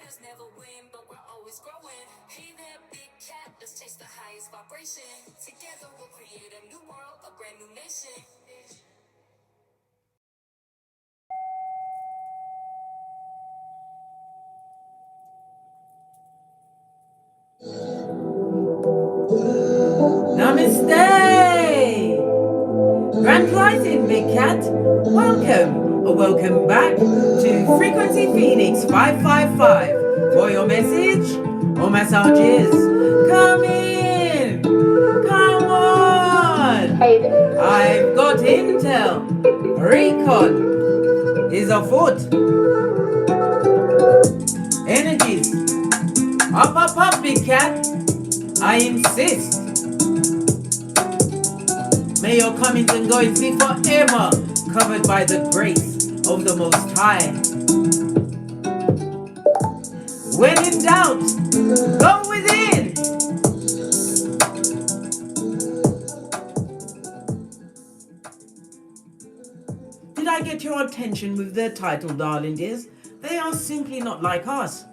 Winners never win, but we're always growing. Hey there, big cat, let's chase the highest vibration. Together we'll create a new world, a brand new nation. Namaste! Grand Rising, Big Cat. Welcome back to Frequency Phoenix 555. For your message or messages, come in. Come on. I've got intel. Recon is afoot. Energies. Up, Big Cat. I insist. May your comings and goings be forever covered by the grace of the Most High. When in doubt, go within. Did I get your attention with their title, darling dears? They are simply not like us.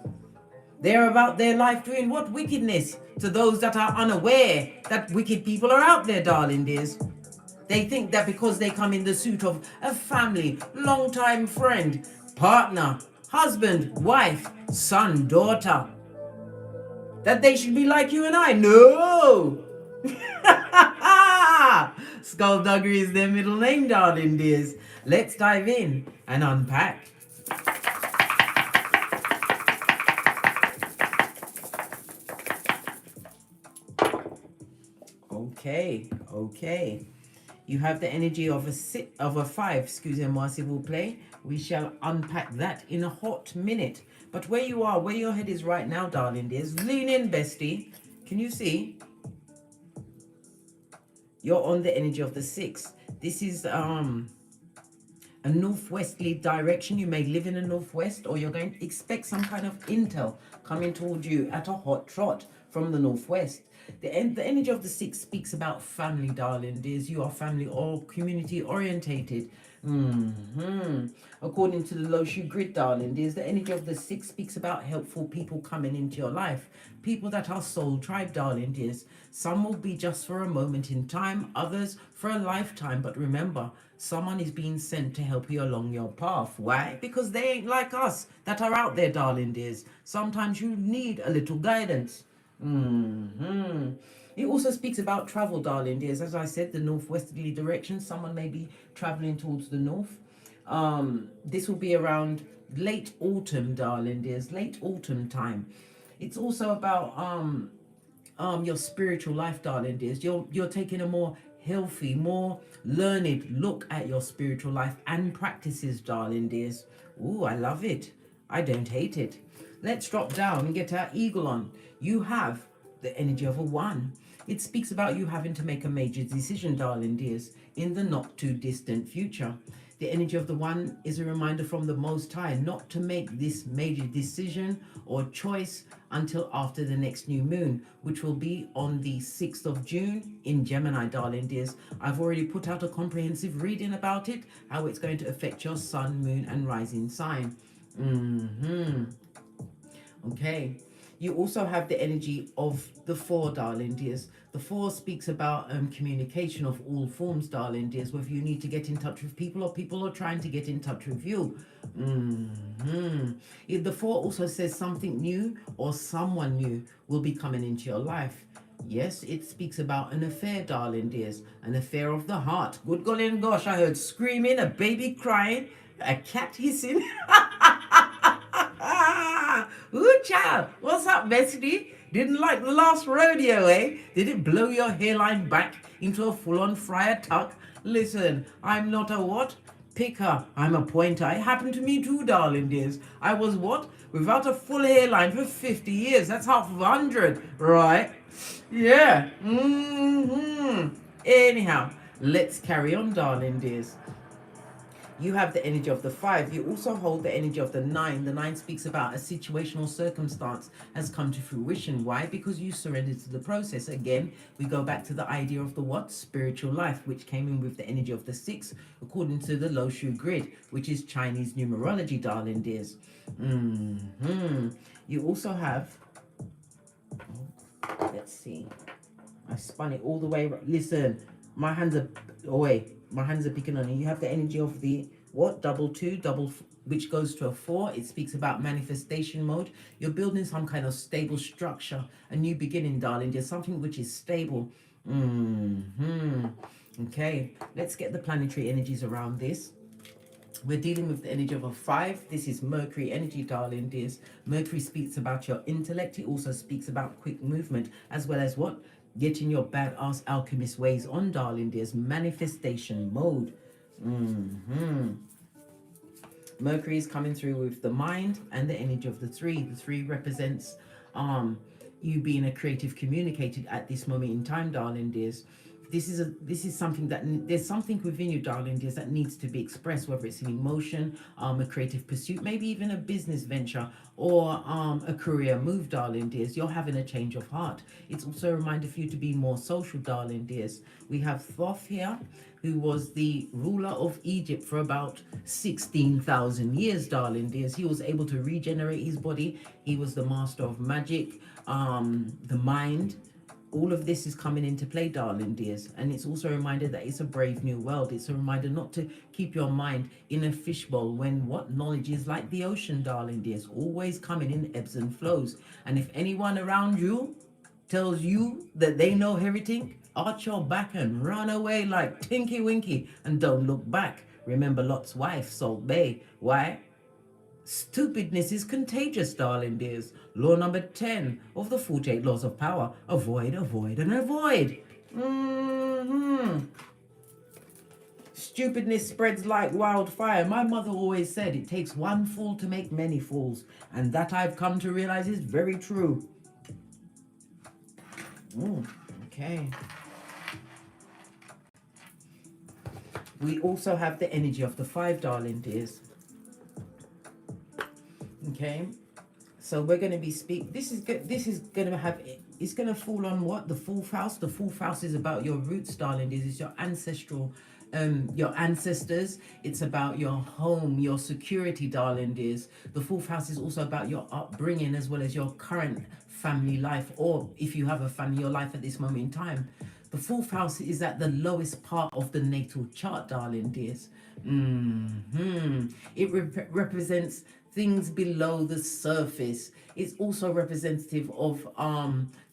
They are about their life doing what wickedness to those that are unaware that wicked people are out there, darling dears. They think that because they come in the suit of a family, long-time friend, partner, husband, wife, son, daughter, that they should be like you and I. No! Skullduggery is their middle name, darling dears. Let's dive in and unpack. Okay. You have the energy of a 5, excusez-moi s'il vous plaît. We shall unpack that in a hot minute. But where you are, where your head is right now, darling dears, lean in, bestie. Can you see? You're on the energy of the 6. This is a northwesterly direction. You may live in a northwest, or you're going to expect some kind of intel coming towards you at a hot trot from the northwest. The energy of the 6 speaks about family, darling dears. You are family or community orientated. According to the Loshu grid, darling dears, the energy of the 6 speaks about helpful people coming into your life. People that are soul tribe, darling dears. Some will be just for a moment in time, others for a lifetime. But remember, someone is being sent to help you along your path. Why? Because they ain't like us that are out there, darling dears. Sometimes you need a little guidance. It also speaks about travel, darling dears. As I said, the northwesterly direction. Someone may be traveling towards the north. This will be around late autumn, darling dears. Late autumn time. It's also about your spiritual life, darling dears. You're taking a more healthy, more learned look at your spiritual life and practices, darling dears. Ooh, I love it. I don't hate it. Let's drop down and get our eagle on. You have the energy of a 1. It speaks about you having to make a major decision, darling dears, in the not too distant future. The energy of the 1 is a reminder from the Most High not to make this major decision or choice until after the next new moon, which will be on the 6th of June in Gemini, darling dears. I've already put out a comprehensive reading about it, how it's going to affect your sun, moon, and rising sign. Okay. You also have the energy of the 4, darling dears. The 4 speaks about communication of all forms, darling dears, whether you need to get in touch with people or people are trying to get in touch with you. If the 4 also says something new or someone new will be coming into your life. Yes, it speaks about an affair, darling dears, an affair of the heart. Good golly gosh, I heard screaming, a baby crying, a cat hissing. Ooh, child, what's up, Bessie? Didn't like the last rodeo, eh? Did it blow your hairline back into a full-on friar tuck? Listen, I'm not a what? Picker. I'm a pointer. It happened to me too, darling dears. I was what? Without a full hairline for 50 years. That's half of 100, right? Yeah. Anyhow, let's carry on, darling dears. You have the energy of the 5. You also hold the energy of the 9. The 9 speaks about a situation or circumstance has come to fruition. Why? Because you surrendered to the process. Again, we go back to the idea of the what? Spiritual life, which came in with the energy of the 6, according to the Lo Shu grid, which is Chinese numerology, darling dears. You also have, let's see, I spun it all the way. Listen, my hands are, oh wait, my hands are picking on you. You have the energy of the what? Double 2, which goes to a 4. It speaks about manifestation mode. You're building some kind of stable structure, a new beginning, darling. There's something which is stable. Okay, let's get the planetary energies around this. We're dealing with the energy of a 5. This is Mercury energy, darling dears. Mercury speaks about your intellect. It also speaks about quick movement, as well as what? Getting your badass alchemist ways on, darling dears. Manifestation mode. Mercury is coming through with the mind and the energy of the 3. The 3 represents you being a creative communicator at this moment in time, darling dears. This is something that there's something within you, darling dears, that needs to be expressed, whether it's an emotion, a creative pursuit, maybe even a business venture, or a career move, darling dears. You're having a change of heart. It's also a reminder for you to be more social, darling dears. We have Thoth here, who was the ruler of Egypt for about 16,000 years, darling dears. He was able to regenerate his body. He was the master of magic, the mind. All of this is coming into play, darling dears. And it's also a reminder that it's a brave new world. It's a reminder not to keep your mind in a fishbowl when what? Knowledge is like the ocean, darling dears. Always coming in ebbs and flows. And if anyone around you tells you that they know everything, arch your back and run away like Tinky Winky and don't look back. Remember Lot's wife, Salt Bay. Why? Stupidness is contagious, darling dears. Law number 10 of the 48 laws of power. Avoid, avoid, and avoid. Stupidness spreads like wildfire. My mother always said it takes one fool to make many fools. And that I've come to realize is very true. Okay. We also have the energy of the 5, darling dears. Okay, so we're going to be this is going to have, it's going to fall on what? The 4th house. The 4th house is about your roots, darling dears. It's your ancestral, your ancestors. It's about your home, your security, darling dears. The 4th house is also about your upbringing, as well as your current family life, or if you have a family, your life at this moment in time. The 4th house is at the lowest part of the natal chart, darling dears. It represents things below the surface. It's also representative of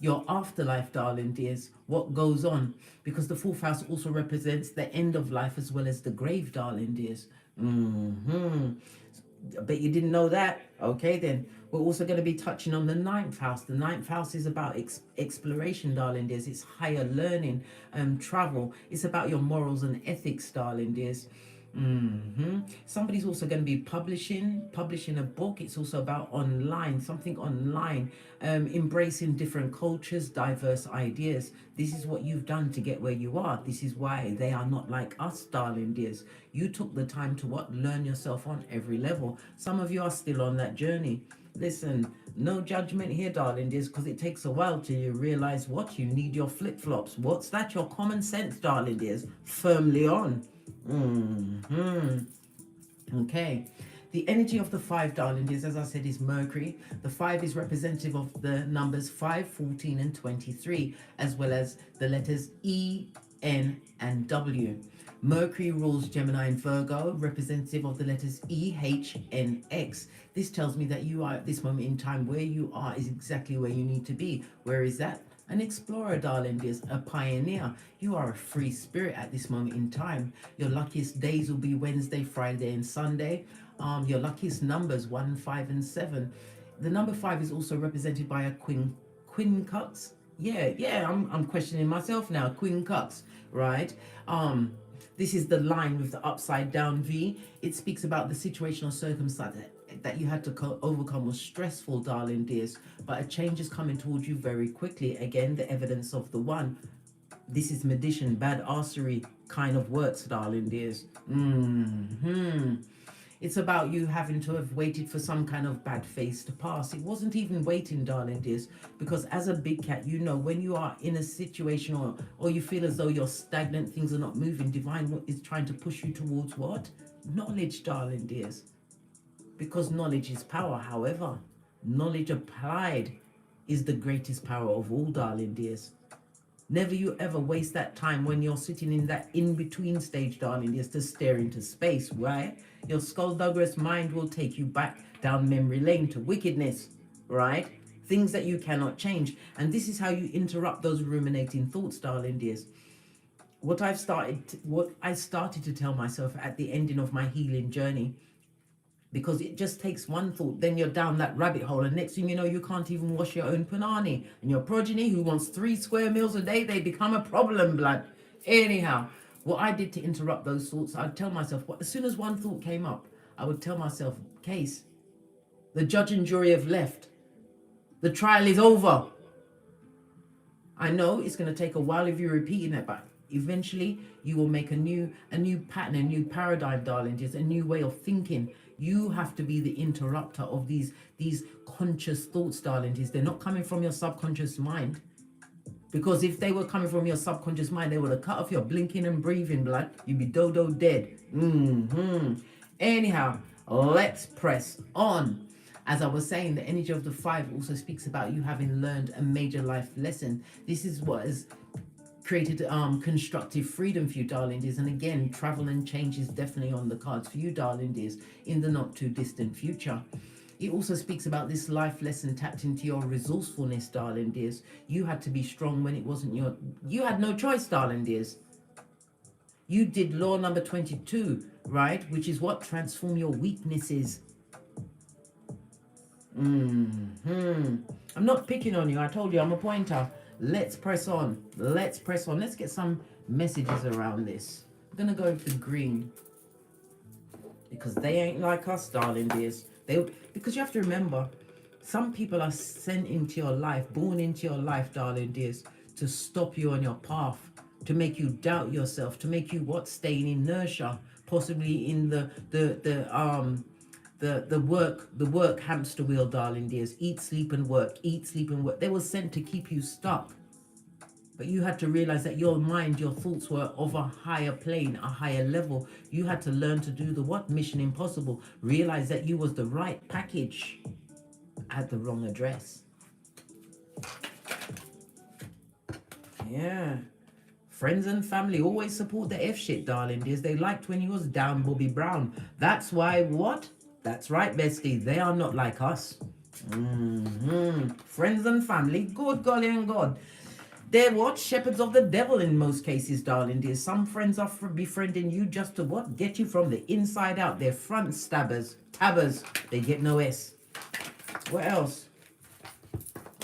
your afterlife, darling dears, what goes on, because the 4th house also represents the end of life as well as the grave, darling dears. I bet you didn't know that. Okay, then we're also going to be touching on the 9th house. The 9th house is about exploration, darling dears. It's higher learning, travel. It's about your morals and ethics, darling dears. Somebody's also going to be publishing a book. It's also about something online, embracing different cultures, diverse ideas. This is what you've done to get where you are. This is why they are not like us, darling dears. You took the time to learn yourself on every level. Some of you are still on that journey. Listen, no judgment here, darling dears, because it takes a while till you realize what you need. Your flip-flops. What's that? Your common sense, darling dears, firmly on. Okay, the energy of the 5, darling dears, as I said, is Mercury. The 5 is representative of the numbers 5, 14, and 23, as well as the letters E, N, and W. Mercury rules Gemini and Virgo, representative of the letters E, H, N, X. This tells me that you are at this moment in time, where you are is exactly where you need to be. Where is that? An explorer, darling dears, a pioneer. You are a free spirit at this moment in time. Your luckiest days will be Wednesday, Friday, and Sunday. Your luckiest numbers 1, 5, and 7. The number 5 is also represented by a quincux. Yeah, I'm questioning myself now. Quincux, right? This is the line with the upside down V. It speaks about the situation or circumstance that you had to overcome was stressful, darling dears, but a change is coming towards you very quickly. Again, the evidence of the 1. This is magician, bad arsery kind of works, darling dears. It's about you having to have waited for some kind of bad phase to pass. It wasn't even waiting, darling dears, because as a big cat, you know, when you are in a situation or you feel as though you're stagnant, things are not moving, divine is trying to push you towards what? Knowledge, darling dears. Because knowledge is power. However, knowledge applied is the greatest power of all, darling dears. Never you ever waste that time when you're sitting in that in-between stage, darling, just to stare into space. Why? Your skullduggerous mind will take you back down memory lane to wickedness, right? Things that you cannot change. And this is how you interrupt those ruminating thoughts, darling dears. What I started to tell myself at the ending of my healing journey, because it just takes one thought, then you're down that rabbit hole, and next thing you know, you can't even wash your own punani, and your progeny who wants 3 square meals a day, they become a problem, blood. Anyhow, what I did to interrupt those thoughts, I'd tell myself, as soon as one thought came up, I would tell myself, case, the judge and jury have left, the trial is over. I know it's going to take a while if you're repeating it, but eventually you will make a new pattern, a new paradigm, darling, just a new way of thinking. You have to be the interrupter of these conscious thoughts, darling. They're not coming from your subconscious mind. Because if they were coming from your subconscious mind, they would have cut off your blinking and breathing, blood. You'd be dodo dead. Anyhow, let's press on. As I was saying, the energy of the 5 also speaks about you having learned a major life lesson. This is what has created constructive freedom for you, darling dears. And again, travel and change is definitely on the cards for you, darling dears, in the not too distant future. It also speaks about this life lesson tapped into your resourcefulness, darling dears. You had to be strong when it wasn't you had no choice, darling dears. You did law number 22, right? Which is what? Transform your weaknesses. I'm not picking on you. I told you I'm a pointer. Let's press on. Let's press on. Let's get some messages around this. I'm going to go with the green. Because they ain't like us, darling dears. Because you have to remember, some people are sent into your life, born into your life, darling dears, to stop you on your path, to make you doubt yourself, to make you what? Stay in inertia, possibly in the work hamster wheel, darling dears. Eat, sleep, and work. Eat, sleep, and work. They were sent to keep you stuck. But you had to realize that your mind, your thoughts were of a higher plane, a higher level. You had to learn to do the what? Mission impossible. Realize that you was the right package at the wrong address. Yeah. Friends and family always support the F shit, darling dears. They liked when you was down, Bobby Brown. That's why what? That's right, bestie. They are not like us. Friends and family, good golly and God. They're what? Shepherds of the devil in most cases, darling dear. Some friends are befriending you just to what? Get you from the inside out. They're front stabbers, tabbers. They get no S. What else?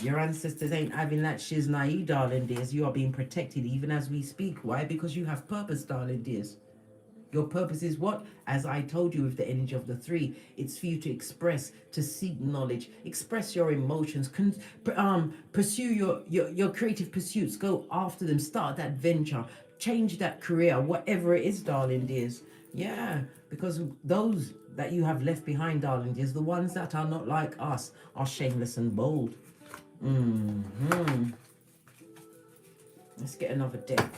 Your ancestors ain't having that shiznai, darling dears. You are being protected even as we speak. Why? Because you have purpose, darling dears. Your purpose is what? As I told you with the energy of the 3, it's for you to express, to seek knowledge, express your emotions, pursue your creative pursuits, go after them, start that venture, change that career, whatever it is, darling dears. Yeah, because those that you have left behind, darling dears, the ones that are not like us, are shameless and bold. Let's get another deck.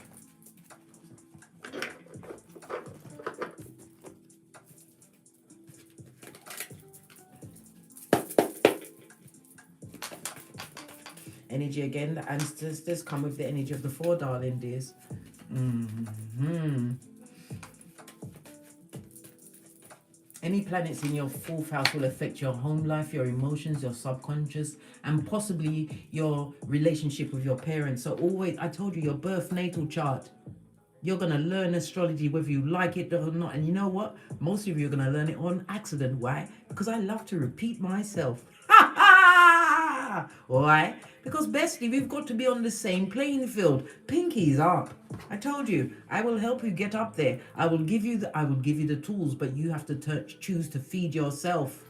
Energy again, the ancestors come with the energy of the 4, darling dears. Any planets in your 4th house will affect your home life, your emotions, your subconscious, and possibly your relationship with your parents. So always, I told you, your birth natal chart. You're going to learn astrology whether you like it or not. And you know what? Most of you are going to learn it on accident. Why? Because I love to repeat myself. Why? Because bestie, we've got to be on the same playing field. Pinkies up. I told you, I will help you get up there. I will give you the tools, but you have to choose to feed yourself.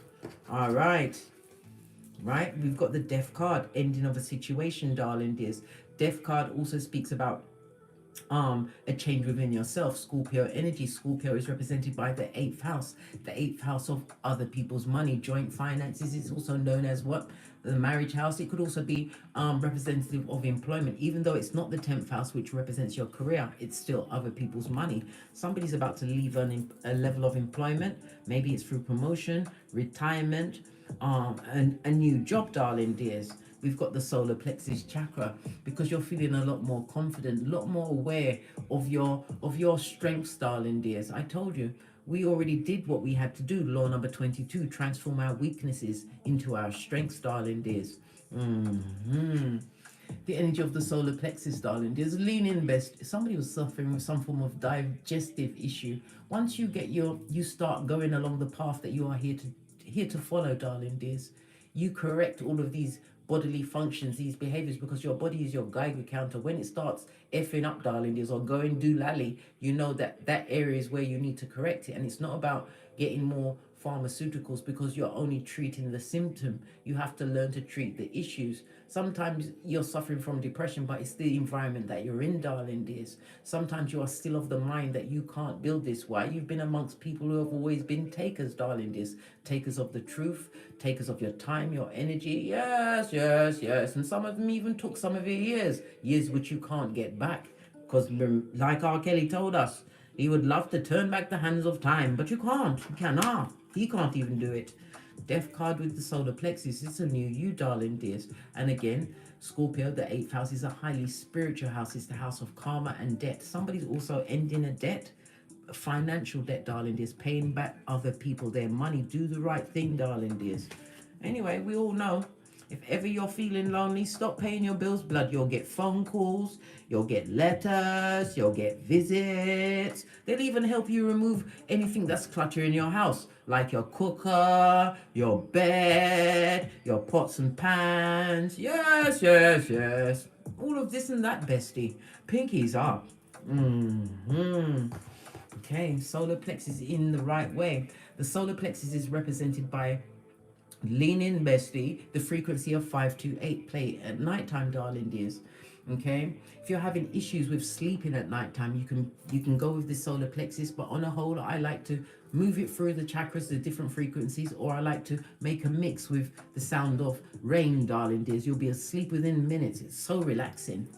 All right. Right? We've got the Death card, ending of a situation, darling dears. Death card also speaks about a change within yourself. Scorpio energy. Scorpio is represented by the eighth house, of other people's money, joint finances. It's also known as what? The marriage house. It could also be representative of employment, even though it's not the 10th house, which represents your career. It's still other people's money. Somebody's about to leave a level of employment. Maybe it's through promotion, retirement, and a new job, darling dears. We've got the solar plexus chakra, because you're feeling a lot more confident, a lot more aware of your strengths, darling dears. I told you, we already did what we had to do. Law number 22, transform our weaknesses into our strengths, darling dears. The energy of the solar plexus, darling dears. Lean in best. Somebody was suffering with some form of digestive issue. Once you start going along the path that you are here to follow, darling dears, you correct all of these bodily functions, these behaviors, because your body is your Geiger counter. When it starts effing up, darling dears, or going doolally, you know that area is where you need to correct it. And it's not about getting more pharmaceuticals, because you're only treating the symptom. You have to learn to treat the issues. Sometimes you're suffering from depression, but it's the environment that you're in, darling dears. Sometimes you are still of the mind that you can't build this. Why? You've been amongst people who have always been takers, darling dears. Takers of the truth, takers of your time, your energy. Yes, yes, yes. And some of them even took some of your years which you can't get back. Because like R. Kelly told us, he would love to turn back the hands of time, but you can't. You cannot. He can't even do it. Death card with the solar plexus. It's a new you, darling dears. And again, Scorpio, the 8th house, is a highly spiritual house. It's the house of karma and debt. Somebody's also ending a debt, a financial debt, darling dears, paying back other people their money. Do the right thing, darling dears. Anyway, we all know, if ever you're feeling lonely, stop paying your bills, blood. You'll get phone calls, you'll get letters, you'll get visits. They'll even help you remove anything that's cluttering your house, like your cooker, your bed, your pots and pans. Yes, yes, yes. All of this and that, bestie. Pinkies up. Okay, solar plexus in the right way. The solar plexus is represented by, lean in, bestie, the frequency of 528. Play at nighttime, darling dears. Okay, if you're having issues with sleeping at nighttime, you can go with the solar plexus, but on a whole, I like to move it through the chakras, the different frequencies, or I like to make a mix with the sound of rain, darling dears. You'll be asleep within minutes. It's so relaxing.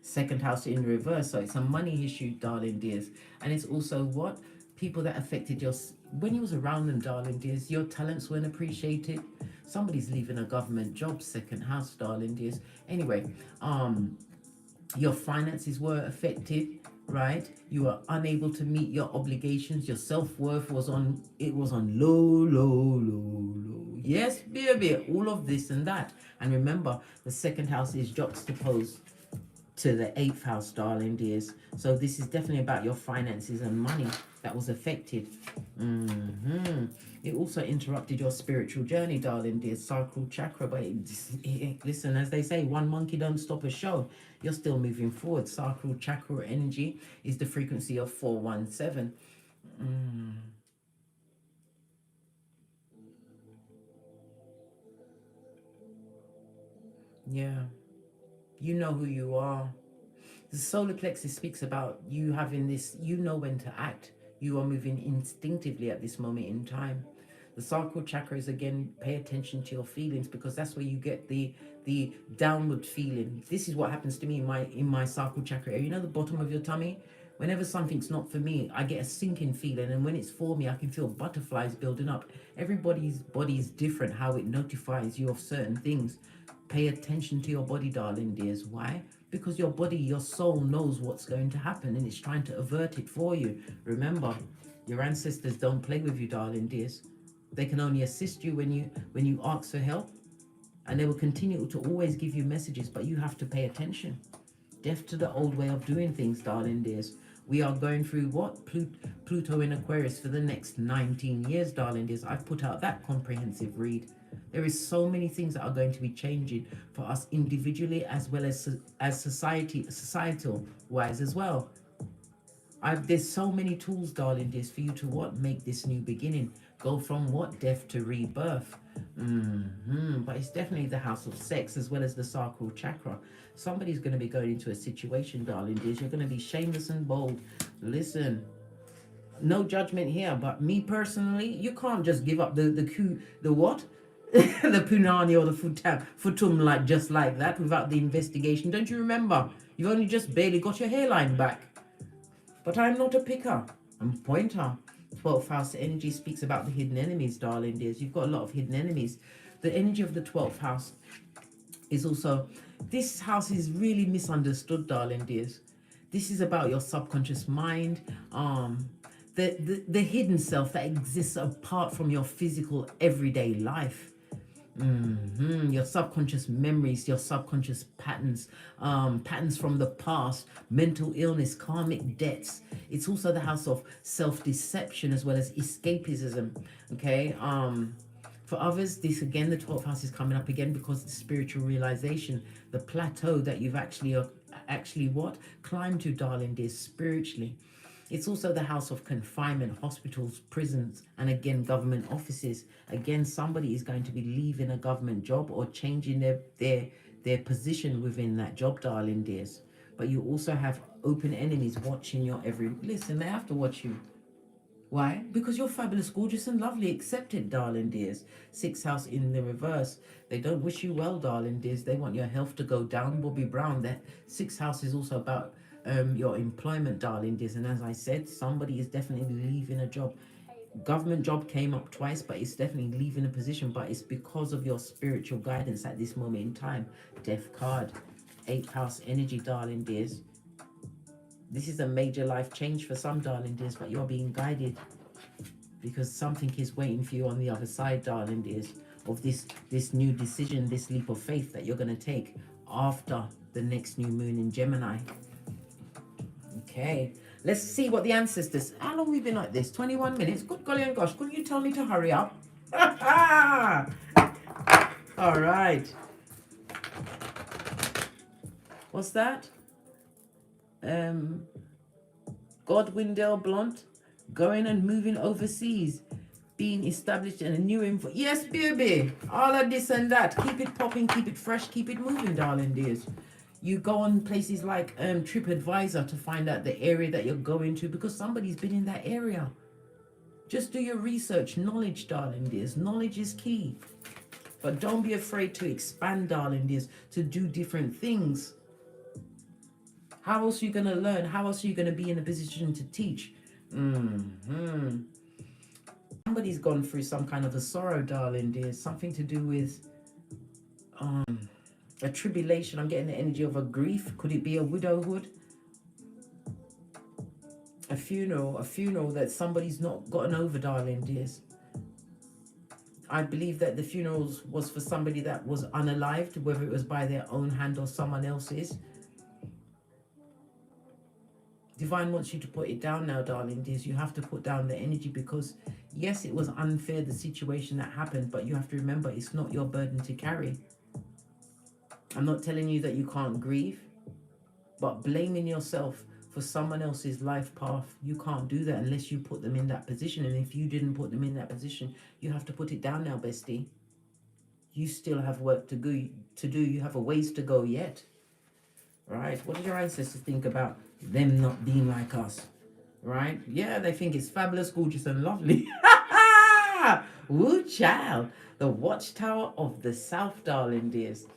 Second house in reverse, so it's a money issue, darling dears. And it's also what? People that affected your, when you was around them, darling dears, your talents weren't appreciated. Somebody's leaving a government job, second house, darling dears. Anyway, your finances were affected, right? You were unable to meet your obligations. Your self-worth was on low. Yes, baby, all of this and that. And remember, the second house is juxtaposed to the 8th house, darling dears. So this is definitely about your finances and money that was affected. It also interrupted your spiritual journey, darling dears. Sacral chakra, but listen, as they say, one monkey don't stop a show. You're still moving forward. Sacral chakra energy is the frequency of 417. Yeah, you know who you are. The solar plexus speaks about you having this, you know when to act. You are moving instinctively at this moment in time. The sacral chakra is, again, pay attention to your feelings, because that's where you get the downward feeling. This is what happens to me in my sacral chakra area. You know the bottom of your tummy? Whenever something's not for me, I get a sinking feeling, and when it's for me, I can feel butterflies building up. Everybody's body is different, how it notifies you of certain things. Pay attention to your body, darling dears. Why? Because your body, your soul knows what's going to happen, and it's trying to avert it for you. Remember, your ancestors don't play with you, darling dears. They can only assist you when you ask for help, and they will continue to always give you messages, but you have to pay attention. Deaf to the old way of doing things, darling dears. We are going through what? Pluto in Aquarius for the next 19 years, darling dears. I've put out that comprehensive read. There is so many things that are going to be changing for us individually, as well as societal wise as well. There's so many tools, darling dears, for you to what? Make this new beginning. Go from what? Death to rebirth. But it's definitely the house of sex as well as the sacral chakra. Somebody's going to be going into a situation, darling dears. You're going to be shameless and bold. Listen, no judgment here, but me personally, you can't just give up the what? The punani or the futum like just like that without the investigation. Don't you remember? You've only just barely got your hairline back. But I'm not a picker. I'm a pointer. 12th house energy speaks about the hidden enemies, darling dears. You've got a lot of hidden enemies. The energy of the 12th house is also, this house is really misunderstood, darling dears. This is about your subconscious mind, the hidden self that exists apart from your physical everyday life. Your subconscious memories, your subconscious patterns, patterns from the past, mental illness, karmic debts. It's also the house of self-deception as well as escapism. Okay. For others, this again, the 12th house is coming up again because the spiritual realization, the plateau that you've actually what? Climbed to, darling dear, spiritually. It's also the house of confinement, hospitals, prisons, and again, government offices. Again, somebody is going to be leaving a government job or changing their position within that job, darling dears. But you also have open enemies watching your every... Listen, they have to watch you. Why? Because you're fabulous, gorgeous, and lovely. Accept it, darling dears. 6th house in the reverse. They don't wish you well, darling dears. They want your health to go down. Bobby Brown. That 6th house is also about your employment, darling dears. And as I said, somebody is definitely leaving a job. Government job came up twice, but it's definitely leaving a position. But it's because of your spiritual guidance at this moment in time. Death card. 8th house energy, darling dears. This is a major life change for some, darling dears, but you're being guided because something is waiting for you on the other side, darling dears, of this new decision, this leap of faith that you're going to take after the next new moon in Gemini. Okay, let's see what the ancestors... How long have we been like this? 21 minutes? Good golly and gosh, couldn't you tell me to hurry up? All right. What's that? Godwindale Blunt, going and moving overseas, being established in a new info. Yes, baby. All of this and that. Keep it popping, keep it fresh, keep it moving, darling dears. You go on places like TripAdvisor to find out the area that you're going to because somebody's been in that area. Just do your research. Knowledge, darling dears. Knowledge is key. But don't be afraid to expand, darling dears, to do different things. How else are you going to learn? How else are you going to be in a position to teach? Somebody's gone through some kind of a sorrow, darling dear. Something to do with a tribulation. I'm getting the energy of a grief. Could it be a widowhood? A funeral that somebody's not gotten over, darling dears. I believe that the funeral was for somebody that was unalived, whether it was by their own hand or someone else's. Divine wants you to put it down now, darling dears. You have to put down the energy because, yes, it was unfair, the situation that happened, but you have to remember it's not your burden to carry. I'm not telling you that you can't grieve, but blaming yourself for someone else's life path, you can't do that unless you put them in that position. And if you didn't put them in that position, you have to put it down now, bestie. You still have work to do. You have a ways to go yet. Right? What did your ancestors think about them not being like us? Right? Yeah, they think it's fabulous, gorgeous, and lovely. Woo, child. The watchtower of the South, darling dears,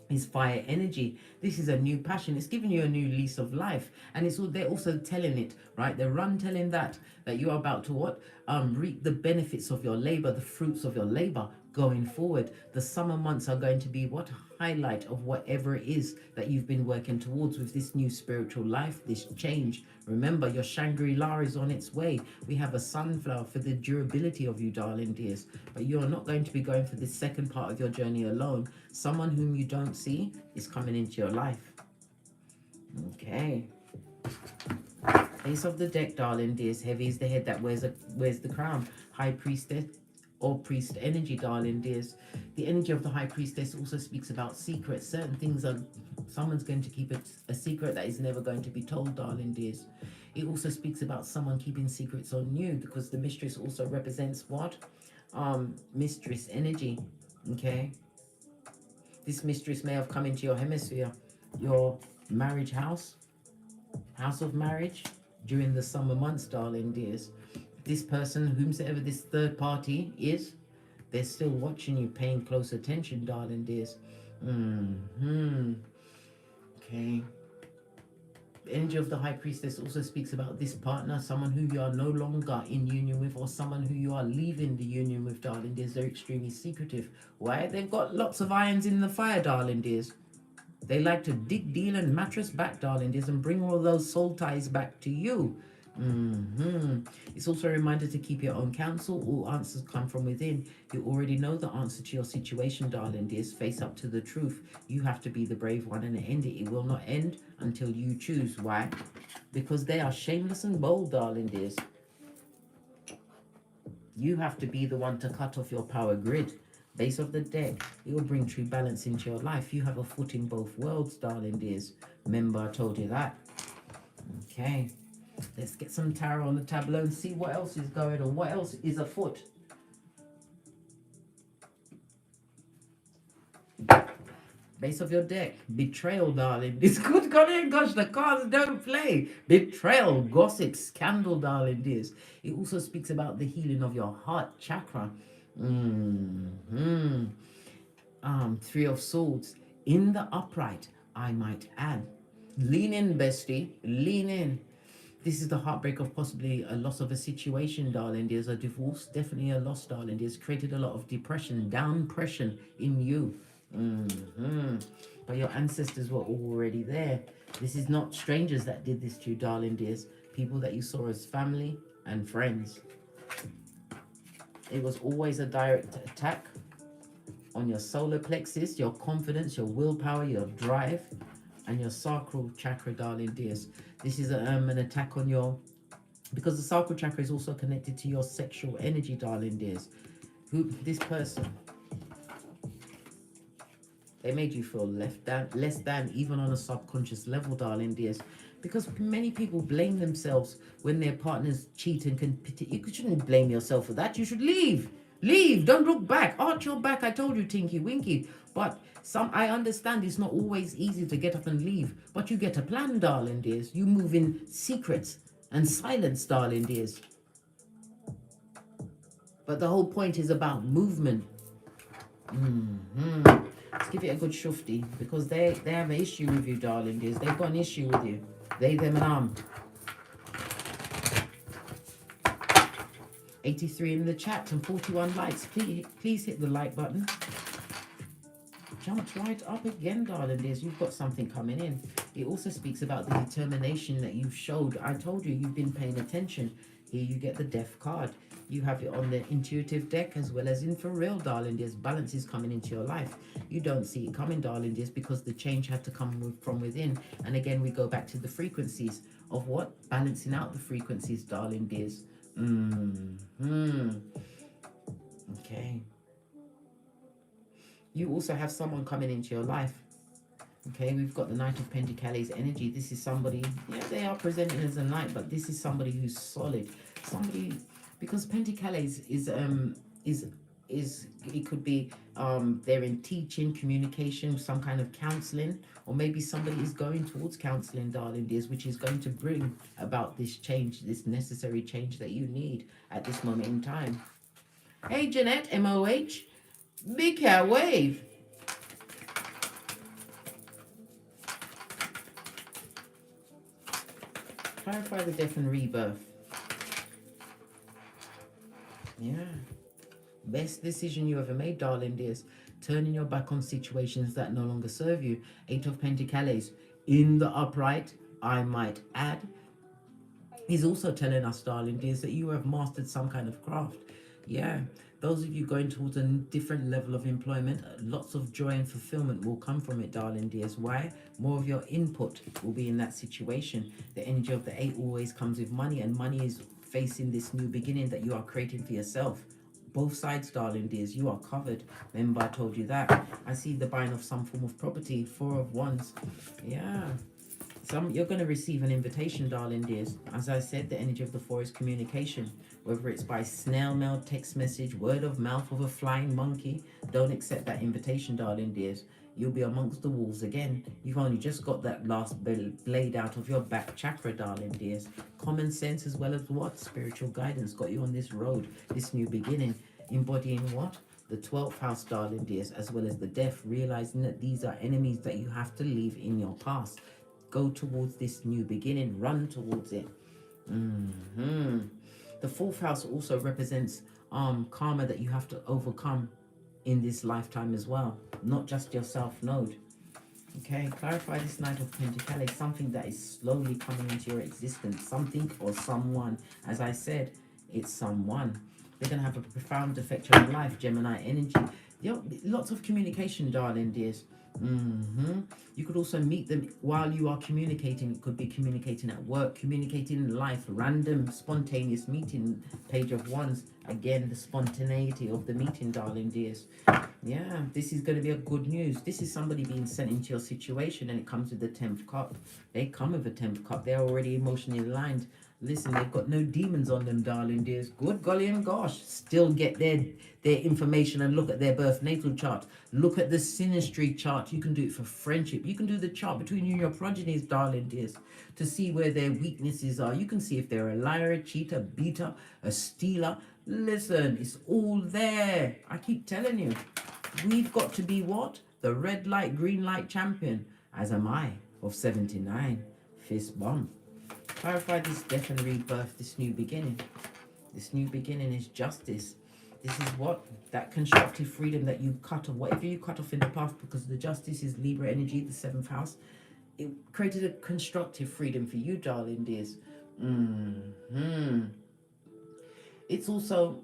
is fire energy. This is a new passion. It's giving you a new lease of life. And they're also telling it, right? They're telling that you are about to what? Reap the benefits of your labor, the fruits of your labor going forward. The summer months are going to be what? Highlight of whatever it is that you've been working towards with this new spiritual life, this change. Remember, your Shangri-La is on its way. We have a sunflower for the durability of you, darling dears. But you're not going to be going for this second part of your journey alone. Someone whom you don't see is coming into your life. Okay. Ace of the deck, darling dears. Heavy is the head that wears the crown. High priestess or priest energy, darling dears. The energy of the high priestess also speaks about secrets. Certain things are Someone's going to keep a secret that is never going to be told, darling dears. It also speaks about someone keeping secrets on you, because the mistress also represents what? Mistress energy. Okay. This mistress may have come into your hemisphere, your marriage house of marriage, during the summer months, darling dears. This person, whomsoever this third party is, they're still watching you, paying close attention, darling dears. Okay. The energy of the High Priestess also speaks about this partner, someone who you are no longer in union with, or someone who you are leaving the union with, darling dears. They're extremely secretive. Why? They've got lots of irons in the fire, darling dears. They like to dig, deal, and mattress back, darling dears, and bring all those soul ties back to you. It's also a reminder to keep your own counsel. All answers come from within. You already know the answer to your situation, darling dears. Face up to the truth. You have to be the brave one and end it. It will not end until you choose. Why? Because they are shameless and bold, darling dears. You have to be the one to cut off your power grid. Base of the deck, it will bring true balance into your life. You have a foot in both worlds, darling dears. Remember, I told you that. Okay, let's get some tarot on the tableau and see what else is going on. What else is afoot? Base of your deck, betrayal, darling. This good gosh, the cards don't play. Betrayal, gossip, scandal, darling dears. It also speaks about the healing of your heart chakra. Three of Swords in the upright, I might add. Lean in, bestie, lean in. This is the heartbreak of possibly a loss of a situation, darling dears. A divorce, definitely a loss, darling dears. Created a lot of depression, downpression in you. But your ancestors were already there. This is not strangers that did this to you, darling dears. People that you saw as family and friends. It was always a direct attack on your solar plexus, your confidence, your willpower, your drive, and your sacral chakra, darling dears. This is an attack on your, because the sacral chakra is also connected to your sexual energy, darling dears. This person, they made you feel less than, even on a subconscious level, darling dears. Because many people blame themselves when their partners cheat and can pity. You shouldn't blame yourself for that. You should leave. Leave. Don't look back. Arch your back. I told you, Tinky Winky. But I understand it's not always easy to get up and leave. But you get a plan, darling dears. You move in secrets and silence, darling dears. But the whole point is about movement. Let's give it a good shufti, because they have an issue with you, darling dears. They've got an issue with you. They, them, and 83 in the chat and 41 likes. Please hit the like button. Jumped right up again, darling dears. You've got something coming in. It also speaks about the determination that you've showed. I told you, you've been paying attention. Here you get the Death card. You have it on the intuitive deck as well as in for real, darling dears. Balance is coming into your life. You don't see it coming, darling dears, because the change had to come from within. And again, we go back to the frequencies of what? Balancing out the frequencies, darling dears. Okay. You also have someone coming into your life. Okay, we've got the Knight of Pentacles energy. This is somebody, yeah, they are presenting as a knight, but this is somebody who's solid. Somebody, because Pentacles is it could be they're in teaching, communication, some kind of counseling, or maybe somebody is going towards counseling, darling dears, which is going to bring about this change, this necessary change that you need at this moment in time. Hey, Jeanette, MOH, big cat wave. Clarify the death and rebirth. Yeah. Best decision you ever made, darling dears. Turning your back on situations that no longer serve you. 8 of Pentacles in the upright, I might add. He's also telling us, darling dears, that you have mastered some kind of craft. Yeah. Those of you going towards a different level of employment, lots of joy and fulfillment will come from it, darling dears. Why? More of your input will be in that situation. The energy of the 8 always comes with money, and money is facing this new beginning that you are creating for yourself. Both sides, darling dears, you are covered. Remember, I told you that. I see the buying of some form of property. 4 of Wands. Yeah. You're going to receive an invitation, darling dears. As I said, the energy of the 4 is communication. Whether it's by snail mail, text message, word of mouth of a flying monkey, don't accept that invitation, darling dears. You'll be amongst the wolves again. You've only just got that last blade out of your back chakra, darling dears. Common sense as well as what? Spiritual guidance got you on this road, this new beginning. Embodying what? The 12th house, darling dears, as well as the death. Realizing that these are enemies that you have to leave in your past. Go towards this new beginning. Run towards it. The 4th house also represents karma that you have to overcome in this lifetime as well. Not just your self-node. Okay, clarify this Knight of Pentacles. Something that is slowly coming into your existence. Something or someone. As I said, it's someone. They're going to have a profound effect on your life. Gemini energy. You know, lots of communication, darling dears. You could also meet them while you are communicating. It could be communicating at work, communicating in life, random, spontaneous meeting. Page of Wands. Again, the spontaneity of the meeting, darling dears. Yeah, this is going to be a good news. This is somebody being sent into your situation, and it comes with the 10th cup. They come with a 10th cup. They're already emotionally aligned. Listen, they've got no demons on them, darling dears. Good golly and gosh. Still get their information and look at their birth natal chart. Look at the synastry chart. You can do it for friendship. You can do the chart between you and your progenies, darling dears, to see where their weaknesses are. You can see if they're a liar, a cheater, beater, a stealer. Listen, it's all there. I keep telling you. We've got to be what? The red light, green light champion. As am I, of 79. Fist bump. Clarify this death and rebirth, this new beginning. This new beginning is justice. This is what? That constructive freedom that you cut off. Whatever you cut off in the past, because the justice is Libra energy, the 7th house. It created a constructive freedom for you, darling dears. It's also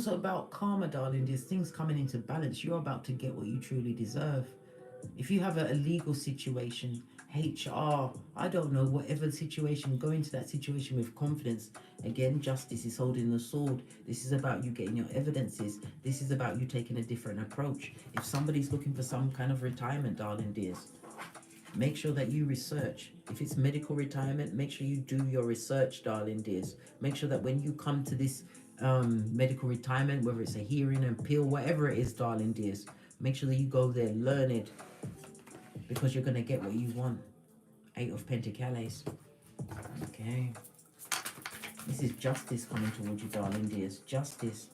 about karma, darling dears. Things coming into balance. You're about to get what you truly deserve. If you have a legal situation, HR, I don't know, whatever the situation, go into that situation with confidence. Again, justice is holding the sword. This is about you getting your evidences. This is about you taking a different approach. If somebody's looking for some kind of retirement, darling dears, make sure that you research. If it's medical retirement, make sure you do your research, darling dears. Make sure that when you come to this medical retirement, whether it's a hearing, an appeal, whatever it is, darling dears, make sure that you go there, learn it, because you're going to get what you want. 8 of Pentacles. Okay. This is justice coming towards you, darling dears. Justice.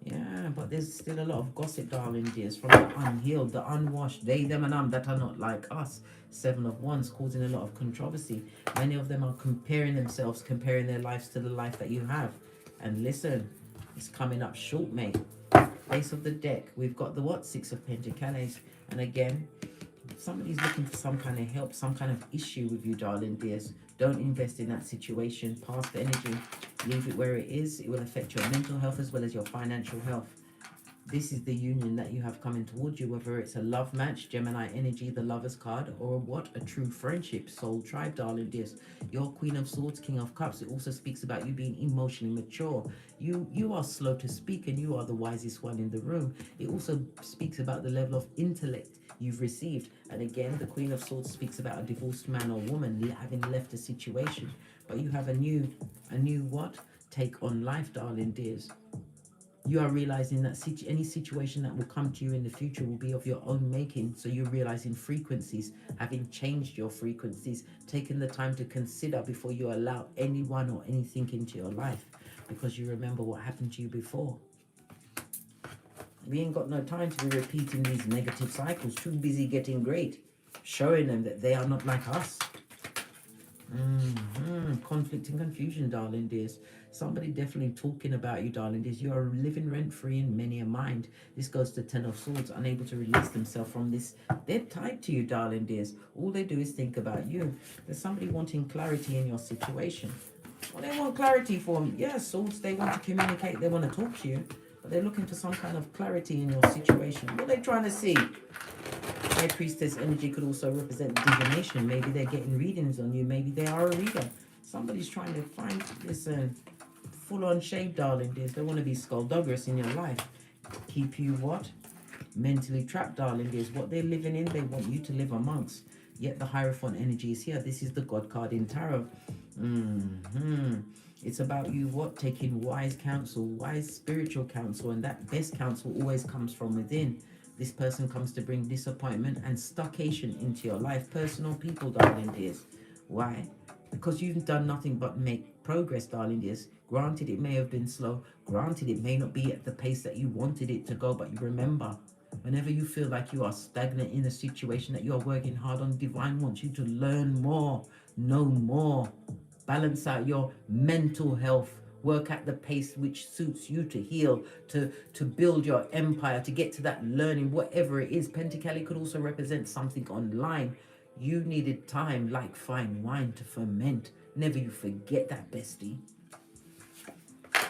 Yeah, but there's still a lot of gossip, darling dears, from the unhealed, the unwashed, they, them, and that are not like us. 7 of Wands, causing a lot of controversy. Many of them are comparing themselves, comparing their lives to the life that you have. And listen, it's coming up short, mate. Ace of the deck. We've got the what? 6 of Pentacles. And again, somebody's looking for some kind of help, some kind of issue with you, darling dears. Don't invest in that situation. Pass the energy. Leave it where it is. It will affect your mental health as well as your financial health. This is the union that you have coming towards you, whether it's a love match, Gemini energy, the Lover's card, or what? A true friendship, soul tribe, darling dears. Your Queen of Swords, King of Cups. It also speaks about you being emotionally mature. You are slow to speak and you are the wisest one in the room. It also speaks about the level of intellect you've received. And again, the Queen of Swords speaks about a divorced man or woman having left a situation. But you have a new what? Take on life, darling dears. You are realizing that any situation that will come to you in the future will be of your own making. So you're realizing frequencies, having changed your frequencies, taking the time to consider before you allow anyone or anything into your life, because you remember what happened to you before. We ain't got no time to be repeating these negative cycles. Too busy getting great, showing them that they are not like us. Conflict and confusion, darling dears. Somebody definitely talking about you, darling dears. You are living rent-free in many a mind. This goes to 10 of Swords, unable to release themselves from this. They're tied to you, darling dears. All they do is think about you. There's somebody wanting clarity in your situation. Well, they want clarity for yes, Swords. They want to communicate. They want to talk to you, but they're looking for some kind of clarity in your situation. What are they trying to see? High Priestess energy could also represent divination. Maybe they're getting readings on you. Maybe they are a reader. Somebody's trying to full on shade, darling dears. They want to be skullduggerous in your life. Keep you what? Mentally trapped, darling dears. What they're living in, they want you to live amongst. Yet the Hierophant energy is here. This is the God card in tarot. It's about you what? Taking wise counsel, wise spiritual counsel, and that best counsel always comes from within. This person comes to bring disappointment and stuckation into your life. Personal people, darling dears. Why? Because you've done nothing but make progress, darling dears. Granted, it may have been slow. Granted, it may not be at the pace that you wanted it to go. But you remember, whenever you feel like you are stagnant in a situation that you are working hard on, divine wants you to learn more, know more, balance out your mental health, work at the pace which suits you to heal, to build your empire, to get to that learning, whatever it is. Pentacali could also represent something online. You needed time like fine wine to ferment. Never you forget that, bestie.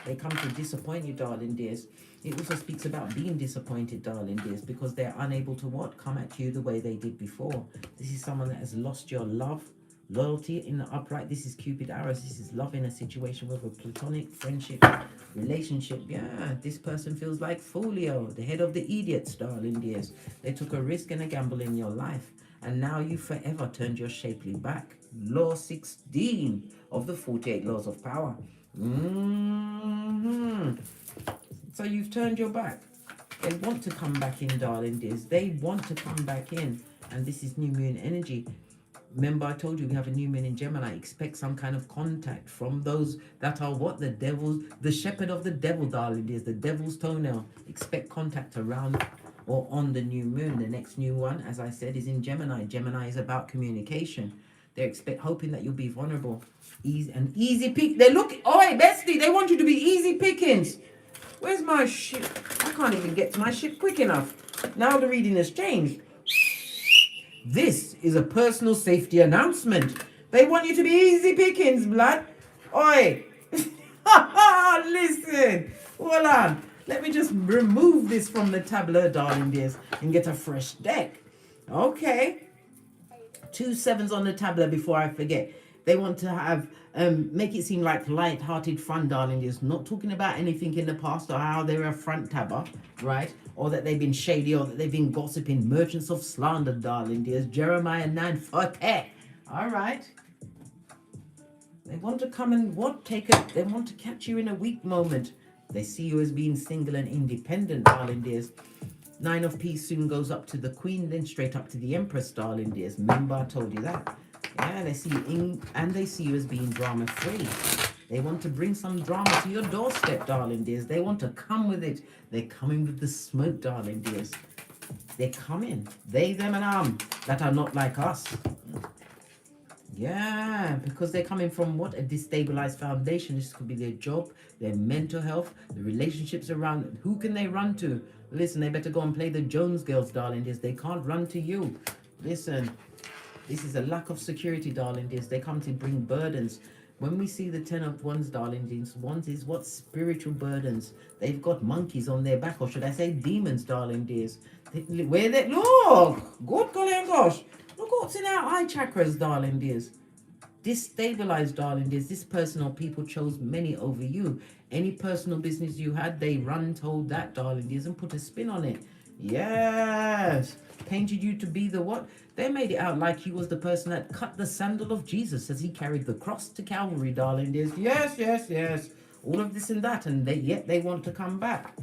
They come to disappoint you, darling dears. It also speaks about being disappointed, darling dears, because they're unable to what? Come at you the way they did before. This is someone that has lost your love, loyalty in the upright. This is Cupid arrows. This is love in a situation with a platonic friendship, relationship. Yeah, this person feels like Folio, the head of the idiots, darling dears. They took a risk and a gamble in your life, and now you forever turned your shapely back. Law 16 of the 48 laws of power. So you've turned your back. They want to come back in, darling dears. They want to come back in. And this is new moon energy. Remember, I told you we have a new moon in Gemini. Expect some kind of contact from those that are what? The devil, the shepherd of the devil, darling dears. The devil's toenail. Expect contact around or on the new moon. The next new one, as I said, is in Gemini. Gemini is about communication. They're hoping that you'll be vulnerable. Easy pick. They look, oi, bestie, they want you to be easy pickings. Where's my shit? I can't even get to my shit quick enough. Now the reading has changed. This is a personal safety announcement. They want you to be easy pickings, blood. Oi. Listen. Hold on. Let me just remove this from the tableau, darling dears, and get a fresh deck. Okay. 2 7s on the tableau before I forget. They want to have, make it seem like light-hearted fun, darling dears. Not talking about anything in the past or how they're a front tabber, right? Or that they've been shady or that they've been gossiping. Merchants of slander, darling dears. Jeremiah 9:40. All right. They want to come and what? They want to catch you in a weak moment. They see you as being single and independent, darling dears. 9 of Peace soon goes up to the Queen, then straight up to the Empress, darling dears. Remember, I told you that. Yeah, they see you they see you as being drama free. They want to bring some drama to your doorstep, darling dears. They want to come with it. They're coming with the smoke, darling dears. They're coming. They, them, and that are not like us. Yeah, because they're coming from what? A destabilized foundation. This could be their job, their mental health, the relationships around them. Who can they run to? Listen, they better go and play the Jones Girls, darling dears. They can't run to you. Listen, this is a lack of security, darling dears. They come to bring burdens. When we see the 10 of Wands, darling dears, Wands is what? Spiritual burdens. They've got monkeys on their back, or should I say demons, darling dears. Where they look, good golly and gosh. Look what's in our eye chakras, darling dears. Destabilized, darling dears. This person or people chose many over you. Any personal business you had, they told that, darling dears, and put a spin on it. Yes. Painted you to be the what? They made it out like you was the person that cut the sandal of Jesus as he carried the cross to Calvary, darling dears. Yes, yes, yes. All of this and that, and yet they want to come back.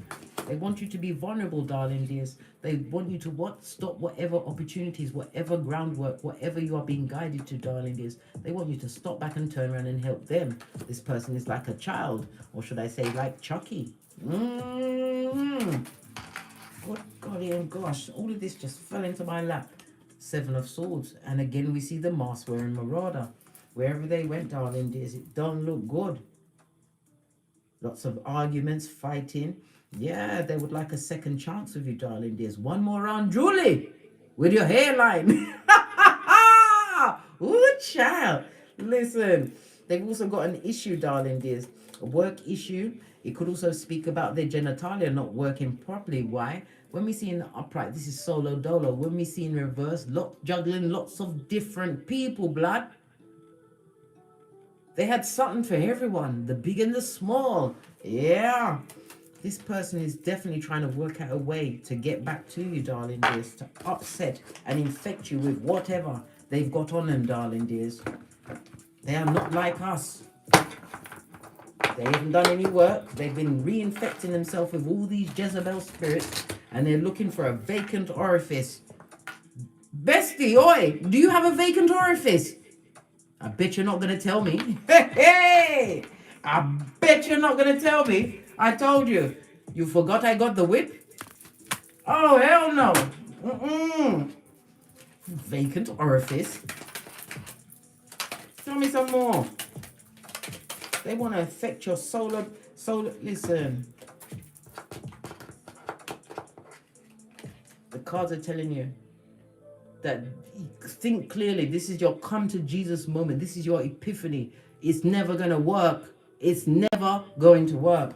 They want you to be vulnerable, darling dears. They want you to what? Stop whatever opportunities, whatever groundwork, whatever you are being guided to, darling dears. They want you to stop back and turn around and help them. This person is like a child, or should I say like Chucky. Good golly and gosh, all of this just fell into my lap. 7 of Swords. And again, we see the mask wearing Marauder. Wherever they went, darling dears, it don't look good. Lots of arguments, fighting. Yeah, they would like a second chance with you, darling dears. One more round, Julie, with your hairline. Ooh, child. Listen, they've also got an issue, darling dears. A work issue. It could also speak about their genitalia not working properly. Why? When we see in the upright, this is solo dolo. When we see in reverse, juggling lots of different people, blood. They had something for everyone, the big and the small. Yeah. This person is definitely trying to work out a way to get back to you, darling dears, to upset and infect you with whatever they've got on them, darling dears. They are not like us. They haven't done any work. They've been reinfecting themselves with all these Jezebel spirits, and they're looking for a vacant orifice. Bestie, oi, do you have a vacant orifice? I bet you're not going to tell me. Hey, I bet you're not going to tell me. I told you. You forgot I got the whip? Oh, hell no. Vacant orifice. Tell me some more. They want to affect your solar. Listen. The cards are telling you that think clearly. This is your come to Jesus moment. This is your epiphany. It's never going to work. It's never going to work.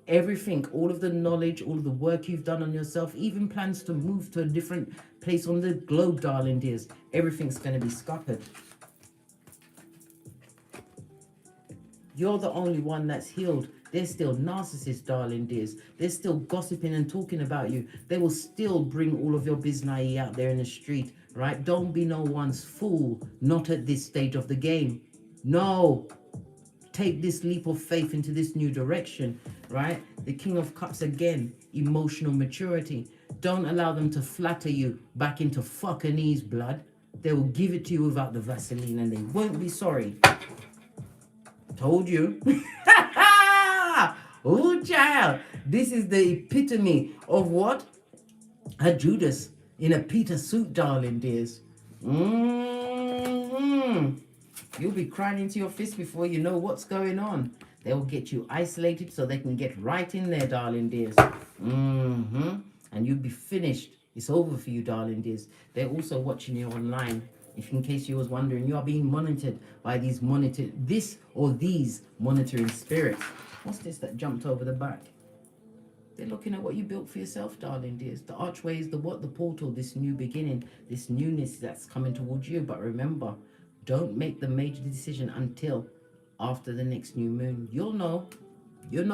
Everything, all of the knowledge, all of the work you've done on yourself, even plans to move to a different place on the globe, darling dears, everything's going to be scuppered. You're the only one that's healed. They're still narcissists, darling dears. They're still gossiping and talking about you. They will still bring all of your biznai out there in the street, right? Don't be no one's fool, not at this stage of the game. No. Take this leap of faith into this new direction, right? The King of Cups again, emotional maturity. Don't allow them to flatter you back into fucking blood. They will give it to you without the Vaseline and they won't be sorry. Told you. Oh, child. This is the epitome of what? A Judas in a Peter suit, darling dears. You'll be crying into your fist before you know what's going on. They will get you isolated so they can get right in there, darling dears. And you'll be finished. It's over for you, darling dears. They're also watching you online. If in case you was wondering, you are being monitored by these these monitoring spirits. What's this that jumped over the back? They're looking at what you built for yourself, darling dears. The archway is the portal, this new beginning, this newness that's coming towards you. But remember, don't make the major decision until after the next new moon. You'll know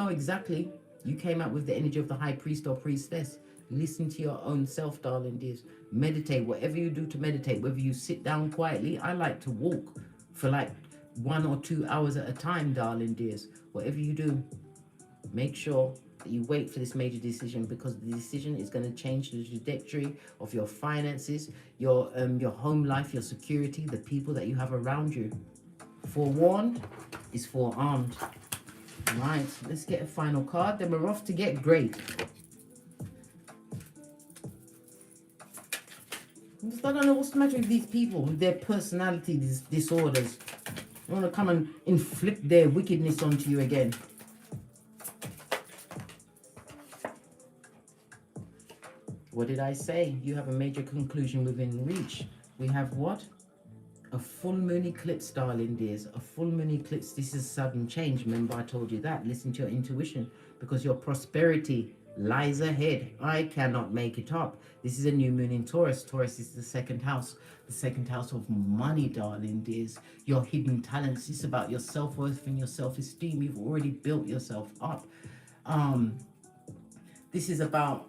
exactly. You came out with the energy of the high priest or priestess. Listen to your own self, darling dears. Meditate, whatever you do to meditate, whether you sit down quietly. I like to walk for like 1 or 2 hours at a time, darling dears. Whatever you do, make sure that you wait for this major decision, because the decision is going to change the trajectory of your finances, your home life, your security, the people that you have around you. Forewarned is forearmed. Right, let's get a final card, then we're off to get great. I don't know what's the matter with these people, with their personality disorders. They want to come and inflict their wickedness onto you again. What did I say? You have a major conclusion within reach. We have what? A full moon eclipse, darling dears. A full moon eclipse. This is sudden change. Remember I told you that. Listen to your intuition, because your prosperity lies ahead. I cannot make it up. This is a new moon in Taurus. Taurus is the second house of money, darling dears. Your hidden talents. It's about your self-worth and your self-esteem. You've already built yourself up. This is about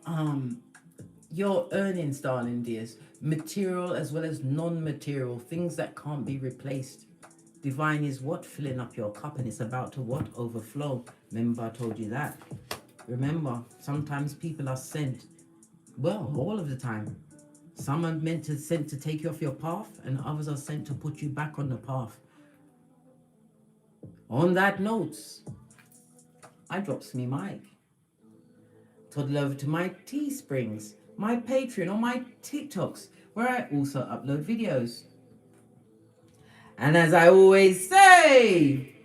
your earnings, darling dears. Material as well as non-material, things that can't be replaced. Divine is what? Filling up your cup, and it's about to what? Overflow. Remember I told you that. Remember, sometimes people are sent, well, all of the time. Some are sent to take you off your path, and others are sent to put you back on the path. On that note, I drops me mic. Toddle over to my Teesprings, my Patreon, or my TikToks, where I also upload videos. And as I always say,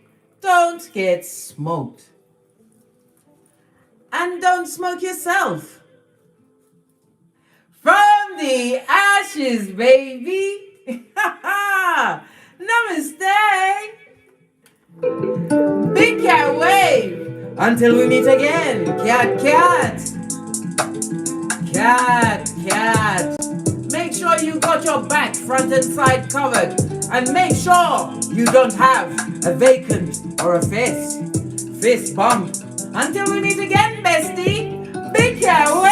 don't get smoked. And don't smoke yourself. From the ashes, baby. Namaste. Big cat wave. Until we meet again. Cat, cat. Cat, cat. Make sure you got your back, front and side covered. And make sure you don't have a vacant or a fist bump. Until we meet again, bestie, be careful.